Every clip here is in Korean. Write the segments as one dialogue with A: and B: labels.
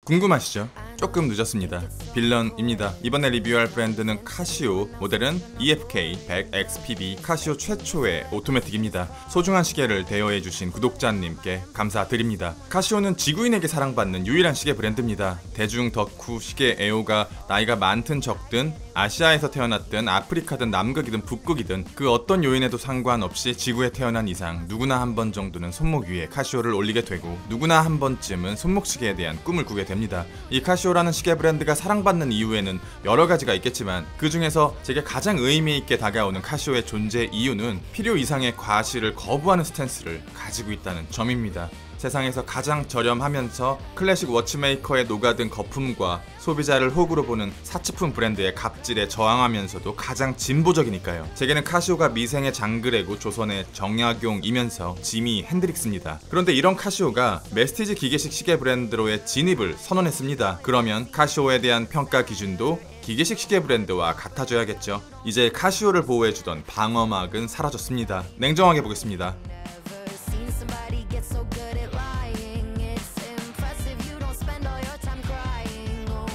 A: 궁금하시죠? 조금 늦었습니다. 빌런입니다. 이번에 리뷰할 브랜드는 카시오, 모델은 EFK100XPB 카시오 최초의 오토매틱입니다. 소중한 시계를 대여해주신 구독자님께 감사드립니다. 카시오는 지구인에게 사랑받는 유일한 시계 브랜드입니다. 대중 덕후 시계 애호가 나이가 많든 적든 아시아에서 태어났든 아프리카든 남극이든 북극이든 그 어떤 요인에도 상관없이 지구에 태어난 이상 누구나 한 번 정도는 손목 위에 카시오를 올리게 되고 누구나 한 번쯤은 손목시계에 대한 꿈을 꾸게 됩니다. 이 카시오라는 시계 브랜드가 사랑받는 이유에는 여러 가지가 있겠지만 그 중에서 제게 가장 의미 있게 다가오는 카시오의 존재 이유는 필요 이상의 과시를 거부하는 스탠스를 가지고 있다는 점입니다. 세상에서 가장 저렴하면서 클래식 워치메이커에 녹아든 거품과 소비자를 호구로 보는 사치품 브랜드의 갑질에 저항하면서도 가장 진보적이니까요. 제게는 카시오가 미생의 장그레고 조선의 정약용이면서 지미 핸드릭스입니다. 그런데 이런 카시오가 메스티지 기계식 시계 브랜드로의 진입을 선언했습니다. 그러면 카시오에 대한 평가 기준도 기계식 시계 브랜드와 같아져야겠죠. 이제 카시오를 보호해주던 방어막은 사라졌습니다. 냉정하게 보겠습니다.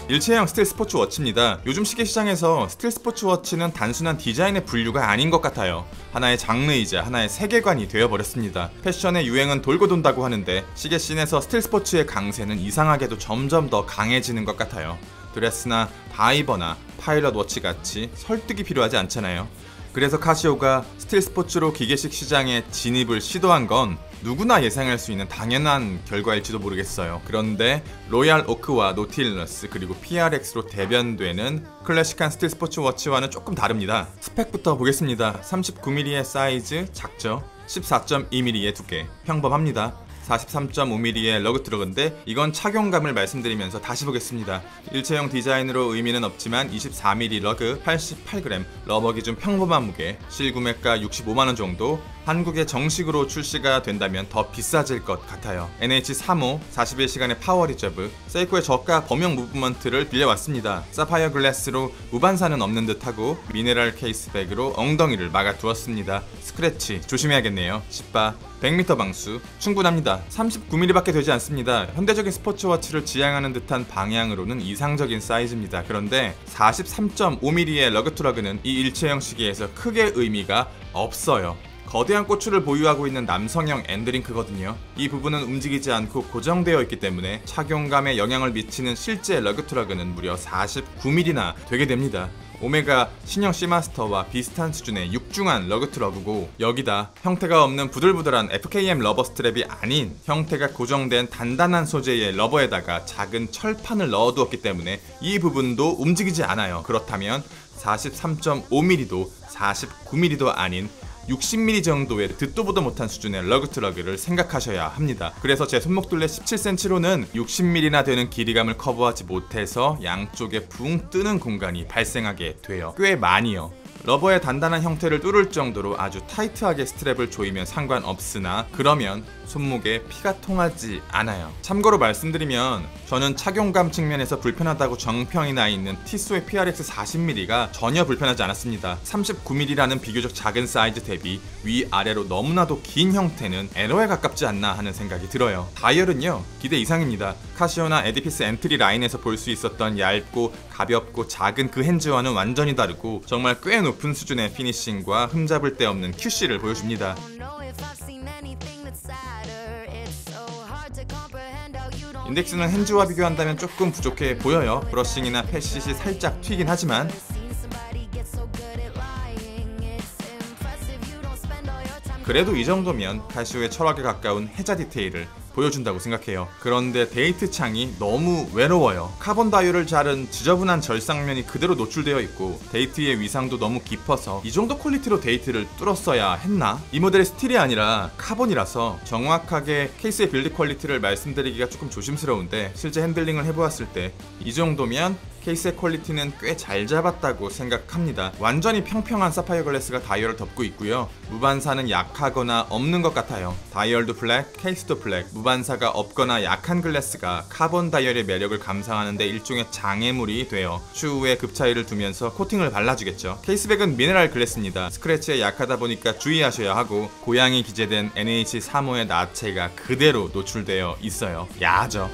A: 일체형 스틸 스포츠 워치입니다. 요즘 시계 시장에서 스틸 스포츠 워치는 단순한 디자인의 분류가 아닌 것 같아요. 하나의 장르이자 하나의 세계관이 되어버렸습니다. 패션의 유행은 돌고 돈다고 하는데 시계 씬에서 스틸 스포츠의 강세는 이상하게도 점점 더 강해지는 것 같아요. 드레스나 다이버나 파일럿 워치같이 설득이 필요하지 않잖아요. 그래서 카시오가 스틸 스포츠로 기계식 시장에 진입을 시도한 건 누구나 예상할 수 있는 당연한 결과일지도 모르겠어요. 그런데 로얄 오크와 노틸러스 그리고 PRX로 대변되는 클래식한 스틸 스포츠 워치와는 조금 다릅니다. 스펙부터 보겠습니다. 39mm의 사이즈 작죠? 14.2mm의 두께 평범합니다. 43.5mm의 러그 트럭인데 이건 착용감을 말씀드리면서 다시 보겠습니다. 일체형 디자인으로 의미는 없지만 24mm 러그 88g 러버 기준 평범한 무게 실구매가 65만원 정도 한국에 정식으로 출시가 된다면 더 비싸질 것 같아요. NH35 41시간의 파워 리저브 세이코의 저가 범용 무브먼트를 빌려왔습니다. 사파이어 글래스로 무반사는 없는 듯하고 미네랄 케이스백으로 엉덩이를 막아두었습니다. 스크래치 조심해야겠네요. 10바 100m 방수 충분합니다. 39mm 밖에 되지 않습니다. 현대적인 스포츠워치를 지향하는 듯한 방향으로는 이상적인 사이즈입니다. 그런데 43.5mm의 러그트러그는 이 일체형 시계에서 크게 의미가 없어요. 거대한 꼬추를 보유하고 있는 남성형 엔드링크거든요. 이 부분은 움직이지 않고 고정되어 있기 때문에 착용감에 영향을 미치는 실제 러그트러그는 무려 49mm나 되게 됩니다. 오메가 신형 시마스터와 비슷한 수준의 육중한 러그트러그고 여기다 형태가 없는 부들부들한 FKM 러버 스트랩이 아닌 형태가 고정된 단단한 소재의 러버에다가 작은 철판을 넣어두었기 때문에 이 부분도 움직이지 않아요. 그렇다면 43.5mm도 49mm도 아닌 60mm 정도의 듣도 보도 못한 수준의 러그트러그를 생각하셔야 합니다. 그래서 제 손목둘레 17cm로는 60mm나 되는 길이감을 커버하지 못해서 양쪽에 붕 뜨는 공간이 발생하게 돼요. 꽤 많이요. 러버의 단단한 형태를 뚫을 정도로 아주 타이트하게 스트랩을 조이면 상관없으나 그러면 손목에 피가 통하지 않아요. 참고로 말씀드리면 저는 착용감 측면에서 불편하다고 정평이 나 있는 티소의 PRX 40mm가 전혀 불편하지 않았습니다. 39mm라는 비교적 작은 사이즈 대비 위아래로 너무나도 긴 형태는 에러에 가깝지 않나 하는 생각이 들어요. 다이얼은요 기대 이상입니다. 카시오나 에디피스 엔트리 라인에서 볼 수 있었던 얇고 가볍고 작은 그 핸즈와는 완전히 다르고 정말 꽤 높은 수준의 피니싱과 흠잡을 데 없는 QC를 보여줍니다. 인덱스는 핸즈와 비교한다면 조금 부족해 보여요. 브러싱이나 패시시 살짝 튀긴 하지만 그래도 이 정도면 카시오의 철학에 가까운 해자 디테일을 보여준다고 생각해요. 그런데 데이트 창이 너무 외로워요. 카본 다이얼을 자른 지저분한 절상면이 그대로 노출되어 있고 데이트의 위상도 너무 깊어서 이 정도 퀄리티로 데이트를 뚫었어야 했나? 이 모델이 스틸이 아니라 카본이라서 정확하게 케이스의 빌드 퀄리티를 말씀드리기가 조금 조심스러운데 실제 핸들링을 해보았을 때 이 정도면 케이스의 퀄리티는 꽤 잘 잡았다고 생각합니다. 완전히 평평한 사파이어 글래스가 다이얼을 덮고 있고요. 무반사는 약하거나 없는 것 같아요. 다이얼도 블랙, 케이스도 블랙, 무반사가 없거나 약한 글래스가 카본 다이얼의 매력을 감상하는데 일종의 장애물이 돼요. 추후에 급차이를 두면서 코팅을 발라주겠죠. 케이스백은 미네랄 글래스입니다. 스크래치에 약하다 보니까 주의하셔야 하고 고양이 기재된 NH35의 나체가 그대로 노출되어 있어요. 야하죠.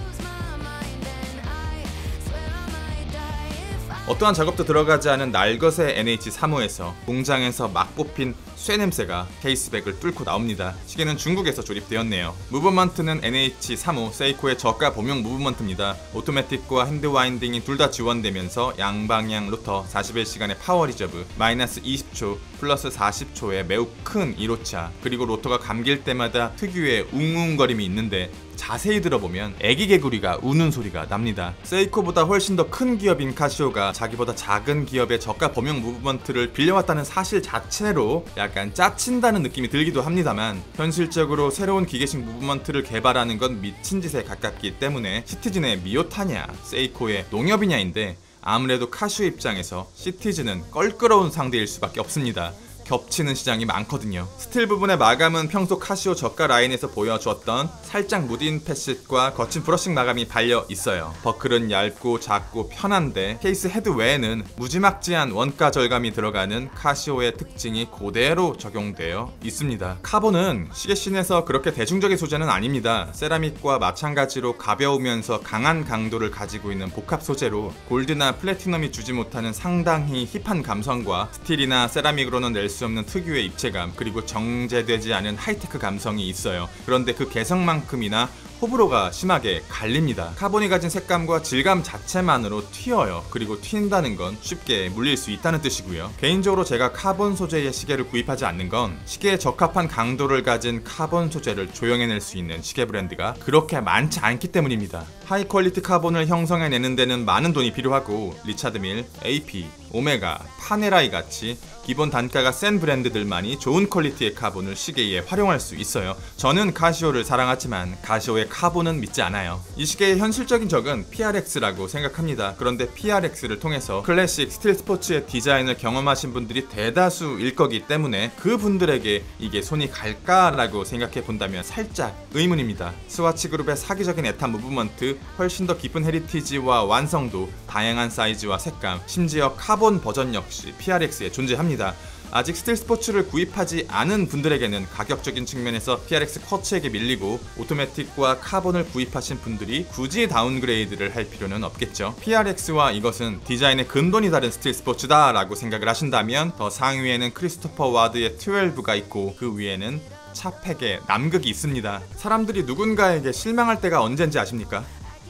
A: 어떠한 작업도 들어가지 않은 날것의 NH35에서 공장에서 막 뽑힌 쇠 냄새가 케이스백을 뚫고 나옵니다. 시계는 중국에서 조립되었네요. 무브먼트는 NH35 세이코의 저가 범용 무브먼트입니다. 오토매틱과 핸드 와인딩이 둘 다 지원되면서 양방향 로터 41시간의 파워 리저브, 마이너스 20초 플러스 40초의 매우 큰 1호차, 그리고 로터가 감길 때마다 특유의 웅웅거림이 있는데 자세히 들어보면 애기 개구리가 우는 소리가 납니다. 세이코보다 훨씬 더 큰 기업인 카시오가 자기보다 작은 기업의 저가 범용 무브먼트를 빌려왔다는 사실 자체로 약간 짜친다는 느낌이 들기도 합니다만, 현실적으로 새로운 기계식 무브먼트를 개발하는 건 미친 짓에 가깝기 때문에 시티즌의 미오타냐, 세이코의 농협이냐인데, 아무래도 카시오 입장에서 시티즌은 껄끄러운 상대일 수밖에 없습니다. 겹치는 시장이 많거든요. 스틸 부분의 마감은 평소 카시오 저가 라인에서 보여주었던 살짝 무딘 패킷과 거친 브러싱 마감이 발려 있어요. 버클은 얇고 작고 편한데 케이스 헤드 외에는 무지막지한 원가 절감이 들어가는 카시오의 특징이 그대로 적용되어 있습니다. 카본은 시계씬에서 그렇게 대중적인 소재는 아닙니다. 세라믹과 마찬가지로 가벼우면서 강한 강도를 가지고 있는 복합 소재로 골드나 플래티넘이 주지 못하는 상당히 힙한 감성과 스틸이나 세라믹으로는 낼 수 없는 특유의 입체감, 그리고 정제되지 않은 하이테크 감성이 있어요. 그런데 그 개성만큼이나 호불호가 심하게 갈립니다. 카본이 가진 색감과 질감 자체만으로 튀어요. 그리고 튄다는 건 쉽게 물릴 수 있다는 뜻이고요. 개인적으로 제가 카본 소재의 시계를 구입하지 않는 건 시계에 적합한 강도를 가진 카본 소재를 조형해낼 수 있는 시계 브랜드가 그렇게 많지 않기 때문입니다. 하이 퀄리티 카본을 형성해내는 데는 많은 돈이 필요하고, 리차드 밀, AP, 오메가, 파네라이 같이 기본 단가가 센 브랜드들만이 좋은 퀄리티의 카본을 시계에 활용할 수 있어요. 저는 카시오를 사랑하지만 카시오의 카본은 믿지 않아요. 이 시계의 현실적인 적은 PRX라고 생각합니다. 그런데 PRX를 통해서 클래식 스틸 스포츠의 디자인을 경험하신 분들이 대다수일 거기 때문에 그분들에게 이게 손이 갈까라고 생각해 본다면 살짝 의문입니다. 스와치 그룹의 사기적인 에탄 무브먼트, 훨씬 더 깊은 헤리티지와 완성도, 다양한 사이즈와 색감, 심지어 카본 버전 역시 PRX에 존재합니다. 아직 스틸 스포츠를 구입하지 않은 분들에게는 가격적인 측면에서 PRX 쿼츠에게 밀리고, 오토매틱과 카본을 구입하신 분들이 굳이 다운그레이드를 할 필요는 없겠죠. PRX와 이것은 디자인의 근본이 다른 스틸 스포츠다 라고 생각을 하신다면, 더 상위에는 크리스토퍼 와드의 12가 있고 그 위에는 차팩의 남극이 있습니다. 사람들이 누군가에게 실망할 때가 언젠지 아십니까?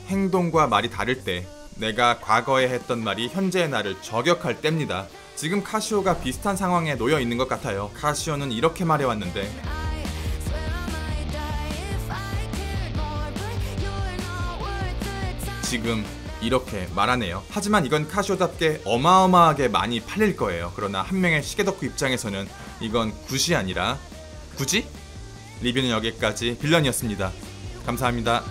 A: 행동과 말이 다를 때, 내가 과거에 했던 말이 현재의 나를 저격할 때입니다. 지금 카시오가 비슷한 상황에 놓여 있는 것 같아요. 카시오는 이렇게 말해왔는데, 지금 이렇게 말하네요. 하지만 이건 카시오답게 어마어마하게 많이 팔릴 거예요. 그러나 한 명의 시계 덕후 입장에서는 이건 굿이 아니라 굳이? 리뷰는 여기까지. 빌런이었습니다. 감사합니다.